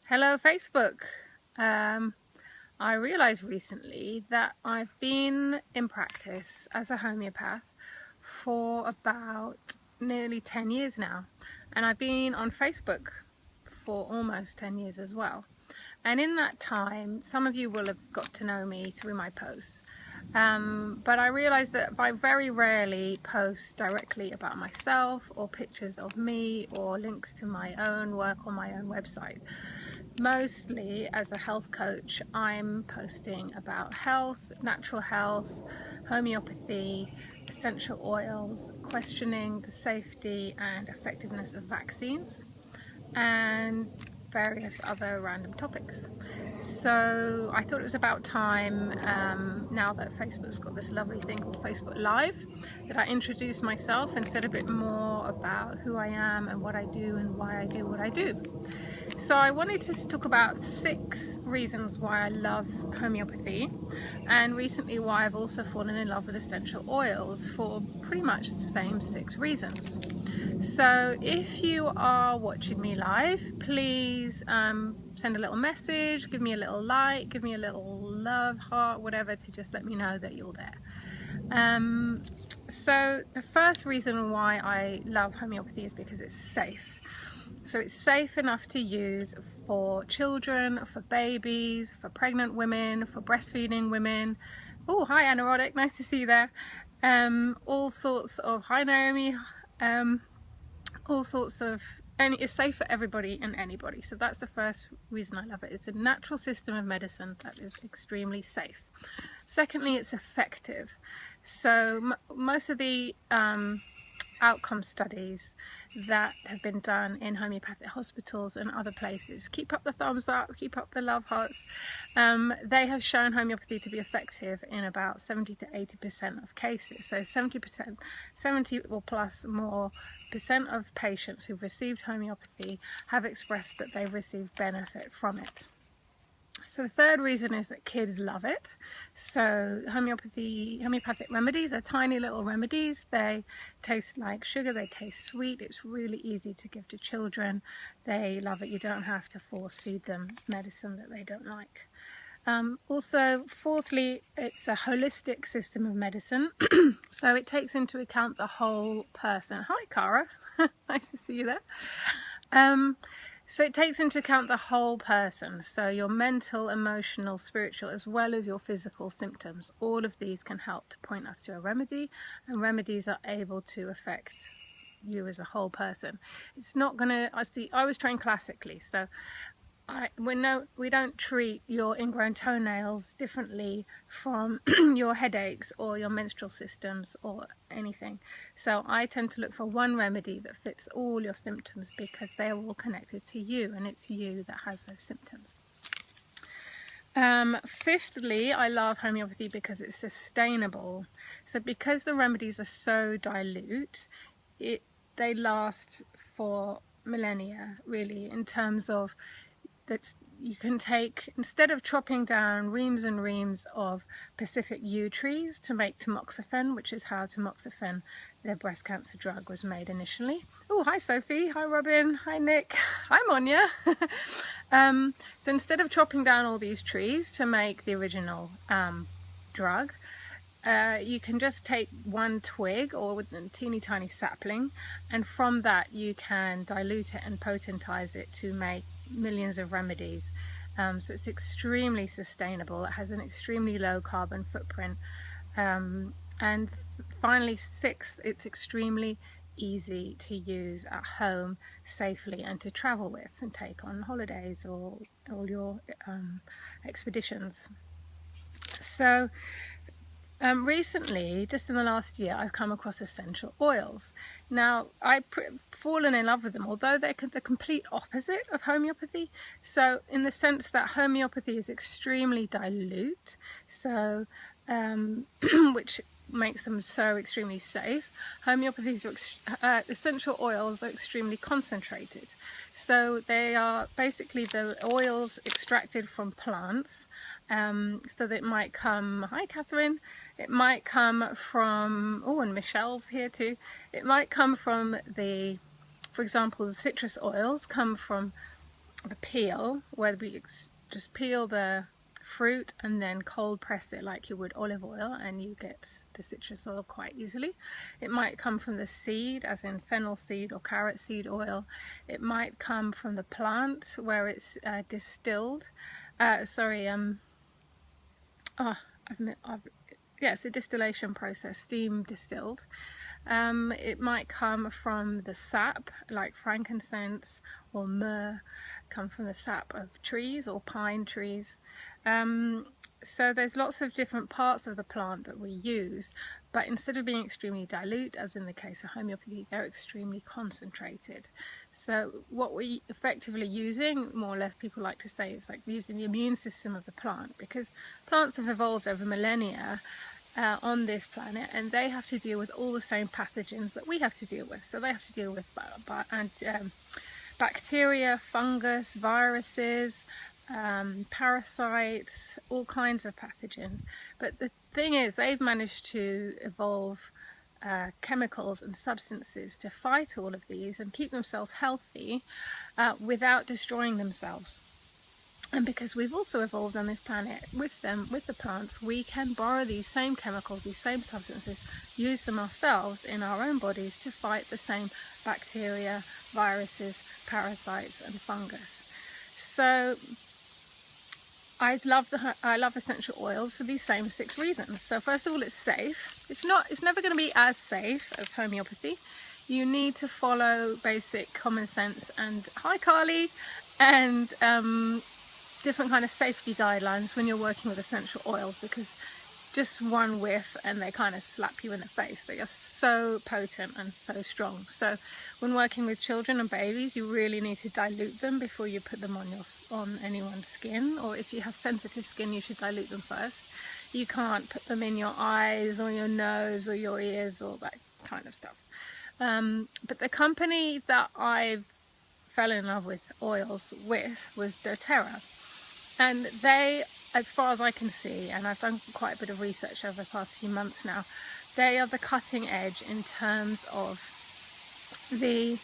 Hello Facebook. I realised recently that I've been in practice as a homeopath for about nearly 10 years now, and I've been on Facebook for almost 10 years as well. And in that time, some of you will have got to know me through my posts, but I realised that I very rarely post directly about myself or pictures of me or links to my own work on my own website. Mostly as a health coach, I'm posting about health, natural health, homeopathy, essential oils, questioning the safety and effectiveness of vaccines, and various other random topics. So I thought it was about time, now that Facebook's got this lovely thing called Facebook Live, that I introduce myself and said a bit more about who I am and what I do and why I do what I do. So I wanted to talk about 6 reasons why I love homeopathy, and recently why I've also fallen in love with essential oils for pretty much the same 6 reasons. So if you are watching me live, please send a little message, give me a little like, give me a little love, heart, whatever, to just let me know that you're there. So the first reason why I love homeopathy is because it's safe. So it's safe enough to use for children, for babies, for pregnant women, for breastfeeding women. Oh, hi Anaerotic, nice to see you there. All sorts of, hi Naomi, all sorts of, and it's safe for everybody and anybody. So that's the first reason I love it. It's a natural system of medicine that is extremely safe. Secondly, it's effective. So most of the outcome studies that have been done in homeopathic hospitals and other places, keep up the thumbs up, keep up the love hearts, they have shown homeopathy to be effective in about 70 to 80% of cases. So 70% or plus more percent of patients who've received homeopathy have expressed that they've received benefit from it. So the third reason is that kids love it. So homeopathic remedies are tiny little remedies. They taste like sugar, they taste sweet. It's really easy to give to children. They love it. You don't have to force feed them medicine that they don't like. Also, fourthly, it's a holistic system of medicine. So it takes into account the whole person. Hi, Cara. Nice to see you there. So it takes into account the whole person, so your mental, emotional, spiritual, as well as your physical symptoms. All of these can help to point us to a remedy, and remedies are able to affect you as a whole person. It's not going to, I was trained classically, so we don't treat your ingrown toenails differently from your headaches or your menstrual systems or anything. So I tend to look for one remedy that fits all your symptoms because they're all connected to you, and it's you that has those symptoms. Fifthly, I love homeopathy because it's sustainable. So because the remedies are so dilute, they last for millennia, really, in terms of that you can take, instead of chopping down reams and reams of Pacific yew trees to make tamoxifen, which is how tamoxifen, their breast cancer drug, was made initially. Oh, hi Sophie, hi Robin, hi Nick, hi Monia. So instead of chopping down all these trees to make the original drug, you can just take one twig or with a teeny tiny sapling, and from that you can dilute it and potentize it to make millions of remedies. So it's extremely sustainable. It has an extremely low carbon footprint. And finally, 6, it's extremely easy to use at home safely and to travel with and take on holidays or all your expeditions. So recently, just in the last year, I've come across essential oils. Now, I've fallen in love with them, although they're the complete opposite of homeopathy. So in the sense that homeopathy is extremely dilute, so which makes them so extremely safe. Homeopathy's essential oils are extremely concentrated. So they are basically the oils extracted from plants. So that it might come, hi Catherine, it might come from, oh, and Michelle's here too, it might come from for example, the citrus oils come from peel, where we just peel the fruit and then cold press it like you would olive oil, and you get the citrus oil quite easily. It might come from the seed, as in fennel seed or carrot seed oil. It might come from the plant, where it's distilled. Yeah, it's a distillation process, steam distilled. It might come from the sap, like frankincense or myrrh, come from the sap of trees or pine trees. So there's lots of different parts of the plant that we use, but instead of being extremely dilute, as in the case of homeopathy, they're extremely concentrated. So what we're effectively using, more or less people like to say, is like using the immune system of the plant, because plants have evolved over millennia on this planet, and they have to deal with all the same pathogens that we have to deal with. So they have to deal with bacteria, fungus, viruses, parasites, all kinds of pathogens. But the thing is, they've managed to evolve chemicals and substances to fight all of these and keep themselves healthy without destroying themselves. And because we've also evolved on this planet with them, with the plants, we can borrow these same chemicals, these same substances, use them ourselves in our own bodies to fight the same bacteria, viruses, parasites and fungus. So I love essential oils for these same 6 reasons. So first of all, it's safe. It's never going to be as safe as homeopathy. You need to follow basic common sense and hi Carly, and different kind of safety guidelines when you're working with essential oils, because just one whiff and they kind of slap you in the face. They are so potent and so strong. So when working with children and babies, you really need to dilute them before you put them on anyone's skin, or if you have sensitive skin, you should dilute them first. You can't put them in your eyes or your nose or your ears or that kind of stuff. But the company that I fell in love with oils with was doTERRA. And they, as far as I can see, and I've done quite a bit of research over the past few months now, they are the cutting edge in terms of the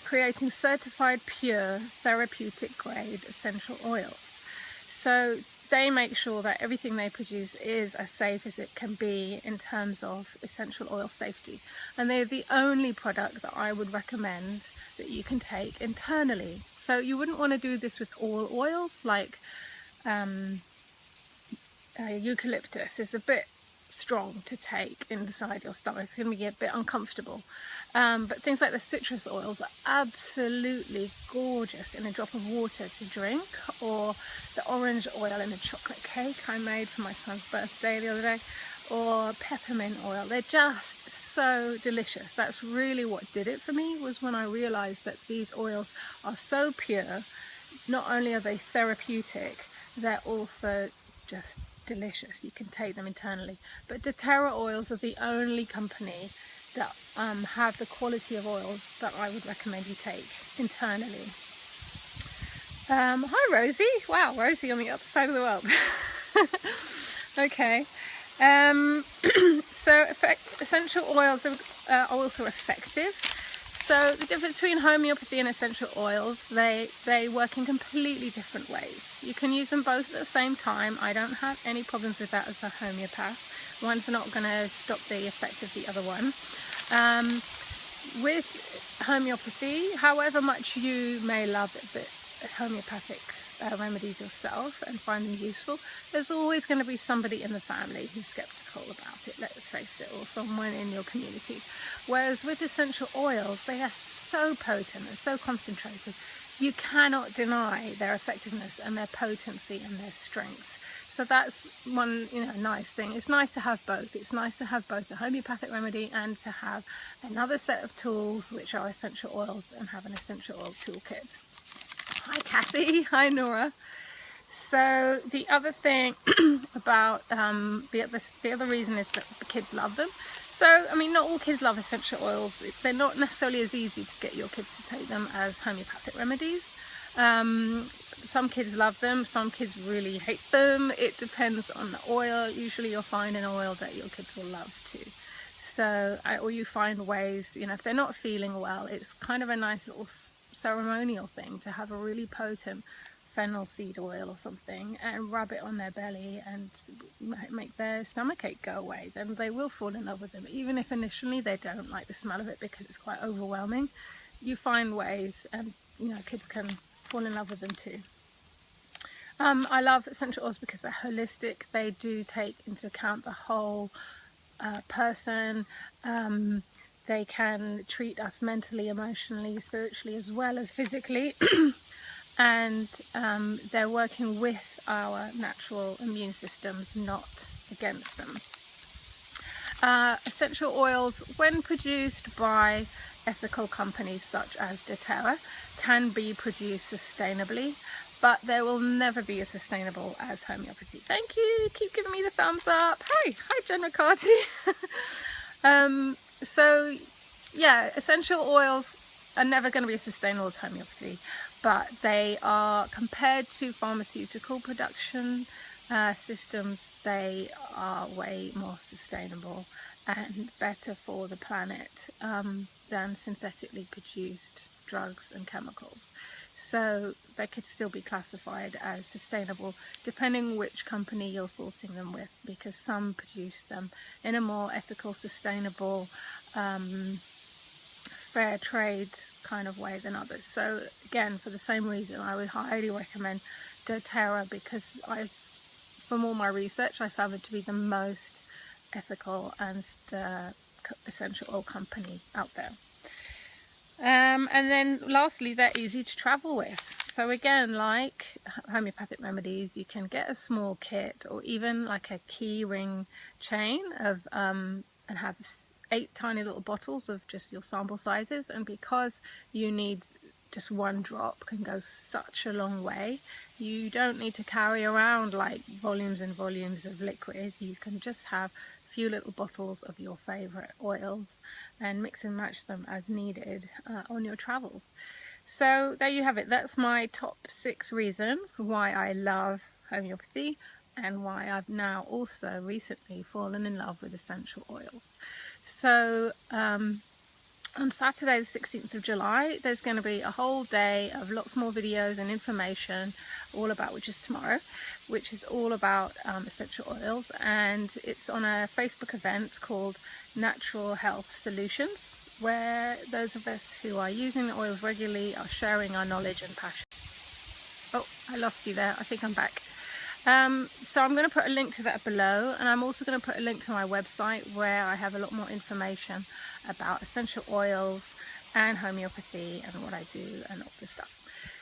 creating certified pure therapeutic grade essential oils. So they make sure that everything they produce is as safe as it can be in terms of essential oil safety. And they're the only product that I would recommend that you can take internally. So you wouldn't want to do this with all oils, like eucalyptus is a bit strong to take inside your stomach. It's going to be a bit uncomfortable. But things like the citrus oils are absolutely gorgeous in a drop of water to drink, or the orange oil in a chocolate cake I made for my son's birthday the other day, or peppermint oil. They're just so delicious. That's really what did it for me, was when I realized that these oils are so pure. Not only are they therapeutic, they're also just delicious. You can take them internally. But doTERRA oils are the only company that have the quality of oils that I would recommend you take internally. Hi Rosie. Wow, Rosie on the other side of the world. Okay. So essential oils are also effective. So the difference between homeopathy and essential oils, they work in completely different ways. You can use them both at the same time. I don't have any problems with that as a homeopath. One's not going to stop the effect of the other one. With homeopathy, however much you may love the homeopathic remedies yourself and find them useful, there's always going to be somebody in the family who's skeptical about it, let's face it, or someone in your community. Whereas with essential oils, they are so potent and so concentrated, you cannot deny their effectiveness and their potency and their strength. So that's one, nice thing. It's nice to have both. It's nice to have both the homeopathic remedy and to have another set of tools, which are essential oils, and have an essential oil toolkit. Hi Kathy, hi Nora. So the other thing about the other reason is that the kids love them. So I mean, not all kids love essential oils. They're not necessarily as easy to get your kids to take them as homeopathic remedies. Some kids love them, some kids really hate them. It depends on the oil. Usually you'll find an oil that your kids will love too. So, or you find ways, if they're not feeling well, it's kind of a nice little ceremonial thing to have a really potent fennel seed oil or something and rub it on their belly and make their stomachache go away, then they will fall in love with them. Even if initially they don't like the smell of it because it's quite overwhelming, you find ways, and you know, kids can fall in love with them too. I love essential oils because they're holistic. They do take into account the whole person. They can treat us mentally, emotionally, spiritually, as well as physically. And they're working with our natural immune systems, not against them. Essential oils, when produced by ethical companies such as doTERRA, can be produced sustainably, but they will never be as sustainable as homeopathy. Thank you, keep giving me the thumbs up. Hey, hi Jen McCarty. So yeah, essential oils are never going to be as sustainable as homeopathy, but they are, compared to pharmaceutical production systems, they are way more sustainable and better for the planet than synthetically produced drugs and chemicals. So they could still be classified as sustainable depending which company you're sourcing them with, because some produce them in a more ethical, sustainable, fair trade kind of way than others. So again, for the same reason, I would highly recommend doTERRA, because from all my research, I found it to be the most ethical and essential oil company out there. And then lastly, they're easy to travel with. So again, like homeopathic remedies, you can get a small kit or even like a key ring chain of and have 8 tiny little bottles of just your sample sizes, and because you need just 1 drop can go such a long way. You don't need to carry around like volumes and volumes of liquid. You can just have a few little bottles of your favorite oils and mix and match them as needed on your travels. So there you have it. That's my top 6 reasons why I love homeopathy, and why I've now also recently fallen in love with essential oils. So on Saturday the 16th of July, there's going to be a whole day of lots more videos and information all about, which is tomorrow, which is all about essential oils, and it's on a Facebook event called Natural Health Solutions, where those of us who are using the oils regularly are sharing our knowledge and passion. Oh, I lost you there. I think I'm back. So I'm going to put a link to that below, and I'm also going to put a link to my website where I have a lot more information about essential oils and homeopathy and what I do and all this stuff.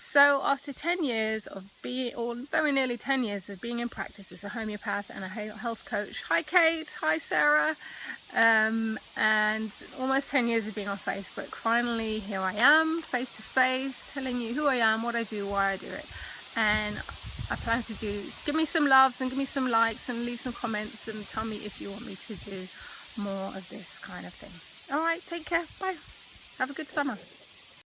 So after 10 years of being, or very nearly 10 years of being in practice as a homeopath and a health coach, hi Kate, hi Sarah, and almost 10 years of being on Facebook, finally here I am face to face telling you who I am, what I do, why I do it. And I plan to give me some loves and give me some likes and leave some comments and tell me if you want me to do more of this kind of thing. Alright, take care, bye, have a good summer.